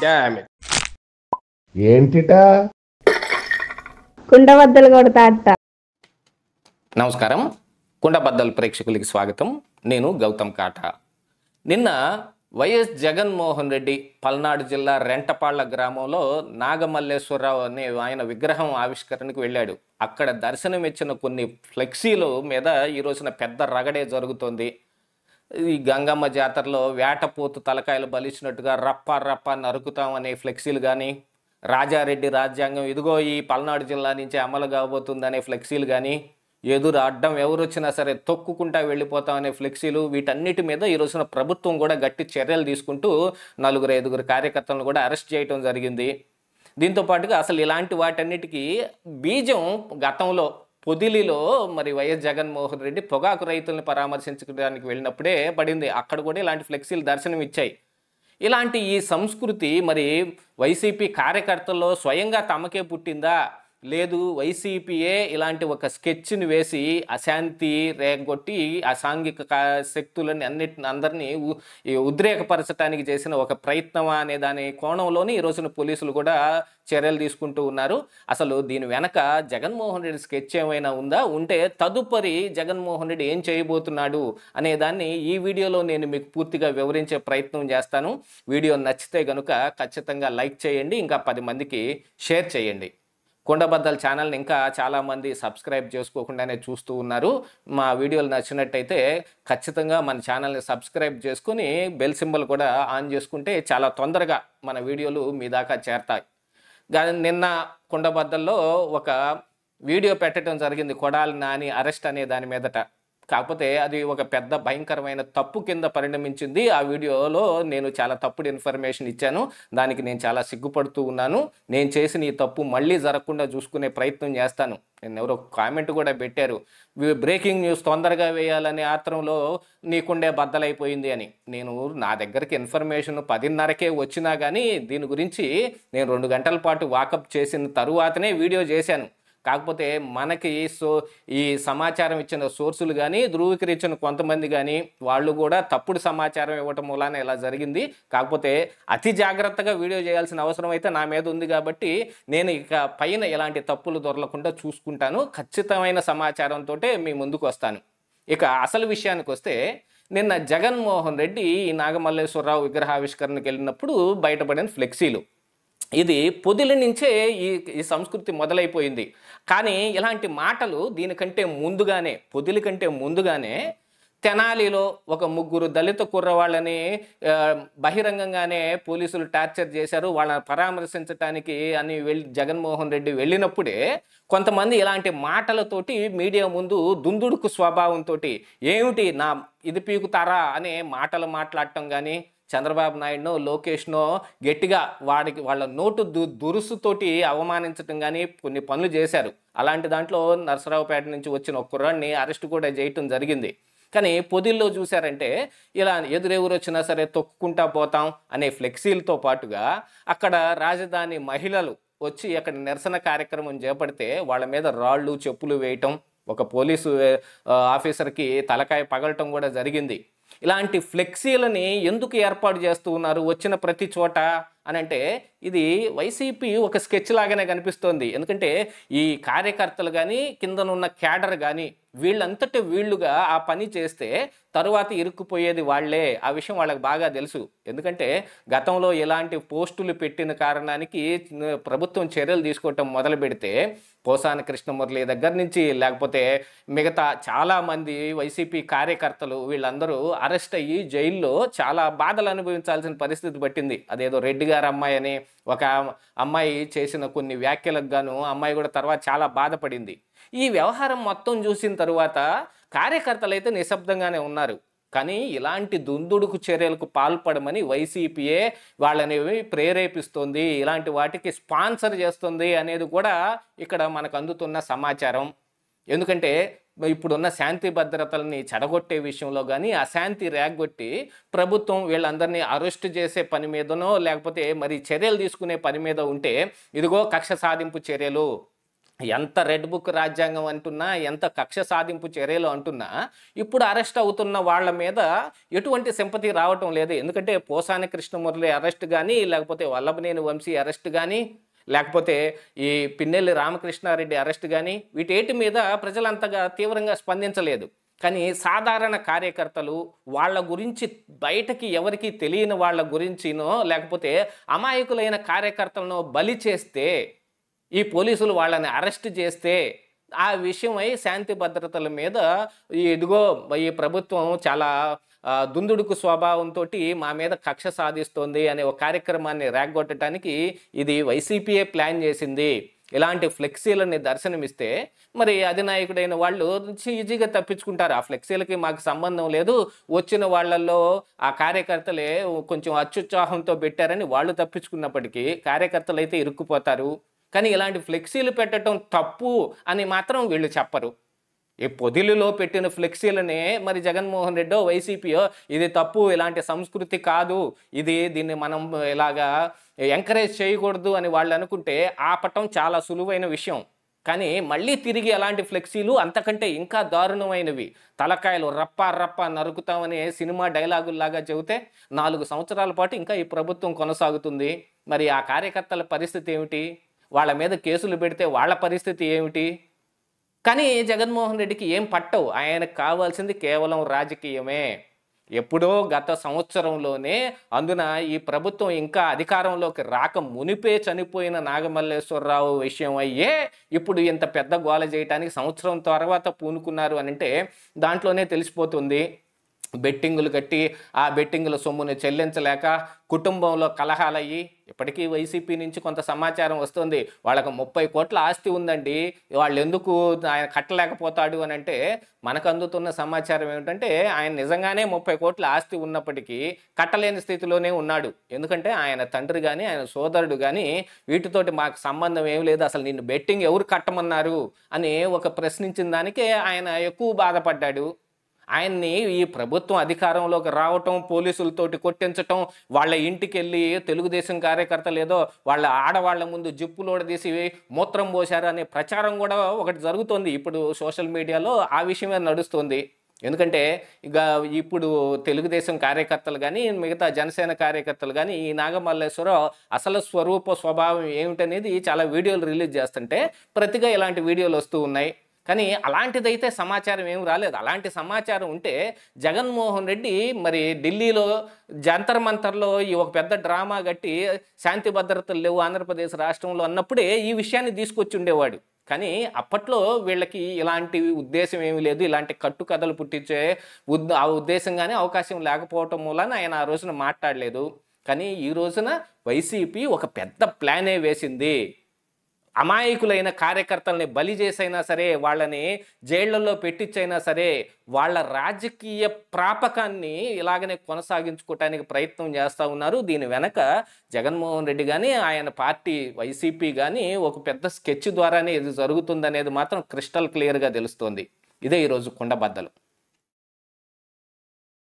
Damn it. ఏంటిటా కుండబద్దలు కొడతా అట్ట. నమస్కారం, కుండబద్దలు ప్రేక్షకులకి స్వాగతం. నేను గౌతమ్ కాటా. నిన్న వైఎస్ జగన్మోహన్ రెడ్డి పల్నాడు జిల్లా రెంటపాళ్ల గ్రామంలో నాగమల్లేశ్వరరావు అనే ఆయన విగ్రహం ఆవిష్కరణకు వెళ్ళాడు. అక్కడ దర్శనమిచ్చిన కొన్ని ఫ్లెక్సీల మీద ఈ రోజున పెద్ద రగడే జరుగుతోంది. ఈ గంగమ్మ జాతరలో వేటపోతు తలకాయలు బలిచినట్టుగా రప్ప రప్ప నరుకుతాం అనే ఫ్లెక్సీలు కానీ, రాజారెడ్డి రాజ్యాంగం ఇదిగో ఈ పల్నాడు జిల్లా నుంచి అమలు కాబోతుందనే ఫ్లెక్సీలు కానీ, ఎదురు అడ్డం ఎవరొచ్చినా సరే తొక్కుకుంటా వెళ్ళిపోతాం అనే ఫ్లెక్సీలు, వీటన్నిటి మీద ఈ రోజున ప్రభుత్వం కూడా గట్టి చర్యలు తీసుకుంటూ 4-5 కార్యకర్తలను కూడా అరెస్ట్ చేయడం జరిగింది. దీంతో పాటుగా అసలు ఇలాంటి వాటన్నిటికీ బీజం గతంలో పొదిలిలో మరి వైఎస్ జగన్మోహన్ రెడ్డి పొగాకు రైతులను పరామర్శించడానికి వెళ్ళినప్పుడే పడింది. అక్కడ కూడా ఇలాంటి ఫ్లెక్సీలు దర్శనం ఇచ్చాయి. ఇలాంటి ఈ సంస్కృతి మరి వైసీపీ కార్యకర్తల్లో స్వయంగా తమకే పుట్టిందా, లేదు వైసీపీయే ఇలాంటి ఒక స్కెచ్ని వేసి అశాంతి రేగొట్టి అసాంఘిక శక్తులని అందరినీ ఉద్రేకపరచడానికి చేసిన ఒక ప్రయత్నమా అనే దాని కోణంలోనే ఈ రోజున పోలీసులు కూడా చర్యలు తీసుకుంటూ ఉన్నారు. అసలు దీని వెనక జగన్మోహన్ రెడ్డి స్కెచ్ ఏమైనా ఉందా, ఉంటే తదుపరి జగన్మోహన్ రెడ్డి ఏం చేయబోతున్నాడు అనే దాన్ని ఈ వీడియోలో నేను మీకు పూర్తిగా వివరించే ప్రయత్నం చేస్తాను. వీడియో నచ్చితే కనుక ఖచ్చితంగా లైక్ చేయండి, ఇంకా 10 మందికి షేర్ చేయండి. కుండబద్దల్ ఛానల్ని ఇంకా చాలామంది సబ్స్క్రైబ్ చేసుకోకుండానే చూస్తూ ఉన్నారు. మా వీడియోలు నచ్చినట్టయితే ఖచ్చితంగా మన ఛానల్ని సబ్స్క్రైబ్ చేసుకుని బెల్ సింబల్ కూడా ఆన్ చేసుకుంటే చాలా తొందరగా మన వీడియోలు మీ దాకా చేరతాయి. నిన్న కుండబద్దల్లో ఒక వీడియో పెట్టడం జరిగింది, కొడాలి నాని అరెస్ట్ అనే దాని మీదట. కాకపోతే అది ఒక పెద్ద భయంకరమైన తప్పు కింద పరిణమించింది. ఆ వీడియోలో నేను చాలా తప్పుడు ఇన్ఫర్మేషన్ ఇచ్చాను. దానికి నేను చాలా సిగ్గుపడుతూ ఉన్నాను. నేను చేసిన ఈ తప్పు మళ్ళీ జరగకుండా చూసుకునే ప్రయత్నం చేస్తాను. నేను ఎవరో కామెంట్ కూడా పెట్టారు, బ్రేకింగ్ న్యూస్ తొందరగా వేయాలనే ఆత్రంలో నీకుండే బద్దలైపోయింది అని. నా దగ్గరికి ఇన్ఫర్మేషన్ 10:30కే వచ్చినా కానీ దీని గురించి నేను 2 గంటల పాటు వాకప్ చేసిన తరువాతనే వీడియో చేశాను. కాకపోతే మనకి ఈ సమాచారం ఇచ్చిన సోర్సులు కానీ, ధృవీకరించిన కొంతమంది కానీ వాళ్ళు కూడా తప్పుడు సమాచారం ఇవ్వటం మూలాన ఇలా జరిగింది. కాకపోతే అతి జాగ్రత్తగా వీడియో చేయాల్సిన అవసరం అయితే నా మీద ఉంది కాబట్టి నేను ఇక పైన ఎలాంటి తప్పులు దొరలకుండా చూసుకుంటాను. ఖచ్చితమైన సమాచారంతో మీ ముందుకు వస్తాను. ఇక అసలు విషయానికి వస్తే, నిన్న జగన్మోహన్ రెడ్డి ఈ నాగమల్లేశ్వరరావు విగ్రహావిష్కరణకు వెళ్ళినప్పుడు బయటపడిన ఫ్లెక్సీలు, ఇది పొదిలి నుంచే ఈ సంస్కృతి మొదలైపోయింది. కానీ ఇలాంటి మాటలు దీనికంటే ముందుగానే, పొదిలి కంటే ముందుగానే తెనాలిలో ఒక 3 దళిత కుర్రవాళ్ళని బహిరంగంగానే పోలీసులు టార్చర్ చేశారు. వాళ్ళని పరామర్శించడానికి అని జగన్మోహన్ రెడ్డి వెళ్ళినప్పుడే కొంతమంది ఇలాంటి మాటలతోటి మీడియా ముందు దుందుడుకు స్వభావంతో ఏమిటి నా ఇది పీకుతారా అనే మాటలు మాట్లాడటం కానీ, చంద్రబాబు నాయుడునో లోకేష్నో గట్టిగా వాళ్ళ నోటు దురుసుతోటి అవమానించడం కానీ కొన్ని పనులు చేశారు. అలాంటి దాంట్లో నరసరావుపేట నుంచి వచ్చిన ఒక కుర్రాడిని అరెస్ట్ కూడా చేయటం జరిగింది. కానీ పొదిల్లో చూశారంటే ఇలా ఎదురెవరు వచ్చినా సరే తొక్కుకుంటా పోతాం అనే ఫ్లెక్సీలతో పాటుగా అక్కడ రాజధాని మహిళలు వచ్చి అక్కడ నిరసన కార్యక్రమం చేపడితే వాళ్ళ మీద రాళ్ళు చెప్పులు వేయటం, ఒక పోలీసు ఆఫీసర్కి తలకాయ పగలటం కూడా జరిగింది. ఇలాంటి ఫ్లెక్సీలని ఎందుకు ఏర్పాటు చేస్తూ ఉన్నారు వచ్చిన ప్రతి చోట అని అంటే, ఇది వైసీపీ ఒక స్కెచ్ లాగానే కనిపిస్తోంది. ఎందుకంటే ఈ కార్యకర్తలు కానీ, కిందనున్న క్యాడర్ కానీ వీళ్ళంతటి వీళ్ళుగా ఆ పని చేస్తే తరువాత ఇరుక్కుపోయేది వాళ్లే. ఆ విషయం వాళ్ళకి బాగా తెలుసు. ఎందుకంటే గతంలో ఇలాంటి పోస్టులు పెట్టిన కారణానికి ప్రభుత్వం చర్యలు తీసుకోవటం మొదలు పెడితే పోసాని కృష్ణమురళి దగ్గర నుంచి లేకపోతే మిగతా చాలామంది వైసీపీ కార్యకర్తలు వీళ్ళందరూ అరెస్ట్ అయ్యి జైల్లో చాలా బాధలు అనుభవించాల్సిన పరిస్థితి పట్టింది. అదేదో రెడ్డి గారు అమ్మాయి అని ఒక అమ్మాయి చేసిన కొన్ని వ్యాఖ్యలకు గాను అమ్మాయి కూడా తర్వాత చాలా బాధపడింది. ఈ వ్యవహారం మొత్తం చూసిన తరువాత కార్యకర్తలు అయితే నిశ్శబ్దంగానే ఉన్నారు. కానీ ఇలాంటి దుందుడుకు చర్యలకు పాల్పడమని వైసీపీయే వాళ్ళని ప్రేరేపిస్తుంది, ఇలాంటి వాటికి స్పాన్సర్ చేస్తుంది అనేది కూడా ఇక్కడ మనకు అందుతున్న సమాచారం. ఎందుకంటే ఇప్పుడున్న శాంతి భద్రతల్ని చెడగొట్టే విషయంలో కానీ అశాంతి రేగొట్టి ప్రభుత్వం వీళ్ళందరినీ అరెస్ట్ చేసే పని మీదనో లేకపోతే మరి చర్యలు తీసుకునే పని మీద ఉంటే ఇదిగో కక్ష సాధింపు చర్యలు, ఎంత రెడ్ బుక్ రాజ్యాంగం అంటున్నా, ఎంత కక్ష సాధింపు చర్యలు అంటున్నా, ఇప్పుడు అరెస్ట్ అవుతున్న వాళ్ళ మీద ఎటువంటి సింపతి రావటం లేదు. ఎందుకంటే పోసాని కృష్ణమురళి అరెస్ట్ కానీ, లేకపోతే వల్లభనేని వంశీ అరెస్ట్ కానీ, లేకపోతే ఈ పిన్నెల్లి రామకృష్ణారెడ్డి అరెస్ట్ కానీ, వీటేటి మీద ప్రజలంతగా తీవ్రంగా స్పందించలేదు. కానీ సాధారణ కార్యకర్తలు వాళ్ళ గురించి బయటకి ఎవరికి తెలియని వాళ్ళ గురించినో, లేకపోతే అమాయకులైన కార్యకర్తలను బలి చేస్తే, ఈ పోలీసులు వాళ్ళని అరెస్ట్ చేస్తే, ఆ విషయమై శాంతి భద్రతల మీద ఇదిగో ఈ ప్రభుత్వం చాలా దుందుడుకు స్వభావంతో మా మీద కక్ష సాధిస్తోంది అనే ఒక కార్యక్రమాన్ని రేగొట్టడానికి ఇది వైసీపీయే ప్లాన్ చేసింది. ఇలాంటి ఫ్లెక్సీలని దర్శనమిస్తే మరి అధినాయకుడైన వాళ్ళు ఈజీగా తప్పించుకుంటారు. ఆ ఫ్లెక్సీలకి మాకు సంబంధం లేదు, వచ్చిన వాళ్ళల్లో ఆ కార్యకర్తలే కొంచెం అత్యుత్సాహంతో పెట్టారని వాళ్ళు తప్పించుకున్నప్పటికీ కార్యకర్తలు అయితే ఇరుక్కుపోతారు. కానీ ఇలాంటి ఫ్లెక్సీలు పెట్టడం తప్పు అని మాత్రం వీళ్ళు చెప్పరు. ఈ పొదిలిలో పెట్టిన ఫ్లెక్సీలనే మరి జగన్మోహన్ రెడ్డో వైసీపీయో ఇది తప్పు, ఇలాంటి సంస్కృతి కాదు, దీన్ని మనం ఇలాగా ఎంకరేజ్ చేయకూడదు అని వాళ్ళు అనుకుంటే ఆపటం చాలా సులువైన విషయం. కానీ మళ్ళీ తిరిగి అలాంటి ఫ్లెక్సీలు అంతకంటే ఇంకా దారుణమైనవి, తలకాయలు రప్ప రప్ప నరుకుతామనే సినిమా డైలాగుల్లాగా చెబితే 4 సంవత్సరాల పాటు ఇంకా ఈ ప్రభుత్వం కొనసాగుతుంది. మరి ఆ కార్యకర్తల పరిస్థితి ఏమిటి? వాళ్ళ మీద కేసులు పెడితే వాళ్ళ పరిస్థితి ఏమిటి? కానీ జగన్మోహన్ రెడ్డికి ఏం పట్టవు. ఆయనకు కావాల్సింది కేవలం రాజకీయమే. ఎప్పుడో గత సంవత్సరంలోనే, అందున ఈ ప్రభుత్వం ఇంకా అధికారంలోకి రాక మునిపే చనిపోయిన నాగమల్లేశ్వరరావు విషయం అయ్యే ఇప్పుడు ఇంత పెద్ద గోల చేయడానికి సంవత్సరం తర్వాత పూనుకున్నారు అని అంటే దాంట్లోనే తెలిసిపోతుంది. బెట్టింగులు కట్టి ఆ బెట్టింగుల సొమ్ముని చెల్లించలేక కుటుంబంలో కలహాలయ్యి, ఇప్పటికీ వైసీపీ నుంచి కొంత సమాచారం వస్తుంది, వాళ్ళకు 30 కోట్ల ఆస్తి ఉందండి, వాళ్ళు ఎందుకు ఆయన కట్టలేకపోతాడు అని అంటే మనకు అందుతున్న సమాచారం ఏమిటంటే ఆయన నిజంగానే 30 కోట్ల ఆస్తి ఉన్నప్పటికీ కట్టలేని స్థితిలోనే ఉన్నాడు. ఎందుకంటే ఆయన తండ్రి కానీ ఆయన సోదరుడు కానీ వీటితోటి మాకు సంబంధం ఏం లేదు, అసలు నిన్ను బెట్టింగ్ ఎవరు కట్టమన్నారు అని ఒక ప్రశ్నించిన దానికే ఆయన ఎక్కువ బాధపడ్డాడు. ఆయన్ని ఈ ప్రభుత్వం అధికారంలోకి రావటం, పోలీసులతోటి కొట్టించటం, వాళ్ళ ఇంటికి వెళ్ళి తెలుగుదేశం కార్యకర్తలు ఏదో వాళ్ళ ఆడవాళ్ల ముందు జిప్పులోడ తీసి మూత్రం పోశారు అనే ప్రచారం కూడా ఒకటి జరుగుతోంది. ఇప్పుడు సోషల్ మీడియాలో ఆ విషయమే నడుస్తుంది. ఎందుకంటే ఇక ఇప్పుడు తెలుగుదేశం కార్యకర్తలు కానీ మిగతా జనసేన కార్యకర్తలు కానీ ఈ నాగమల్లేశ్వరరావు అసలు స్వభావం ఏమిటనేది చాలా వీడియోలు రిలీజ్ చేస్తుంటే ప్రతిగా ఇలాంటి వీడియోలు వస్తూ ఉన్నాయి. కానీ అలాంటిదైతే సమాచారం ఏం రాలేదు. అలాంటి సమాచారం ఉంటే జగన్మోహన్ రెడ్డి మరి ఢిల్లీలో జంతర్ మంతర్లో ఈ ఒక పెద్ద డ్రామా కట్టి శాంతి భద్రతలు లేవు ఆంధ్రప్రదేశ్ రాష్ట్రంలో అన్నప్పుడే ఈ విషయాన్ని తీసుకొచ్చి ఉండేవాడు. కానీ అప్పట్లో వీళ్ళకి ఇలాంటి ఉద్దేశం ఏమీ లేదు, ఇలాంటి కట్టుకథలు పుట్టించే ఆ ఉద్దేశం కానీ అవకాశం లేకపోవటం మూలన ఆయన ఆ రోజున మాట్లాడలేదు. కానీ ఈ రోజున వైసీపీ ఒక పెద్ద ప్లానే వేసింది. అమాయకులైన కార్యకర్తల్ని బలి చేసైనా సరే, వాళ్ళని జైళ్లలో పెట్టించైనా సరే, వాళ్ళ రాజకీయ ప్రాపకాన్ని ఇలాగనే కొనసాగించుకోవటానికి ప్రయత్నం చేస్తూ ఉన్నారు. దీని వెనక జగన్మోహన్ రెడ్డి కానీ ఆయన పార్టీ వైసీపీ కానీ ఒక పెద్ద స్కెచ్ ద్వారానే ఇది జరుగుతుందనేది మాత్రం క్రిస్టల్ క్లియర్గా తెలుస్తోంది. ఇదే ఈరోజు కుండబద్దలు.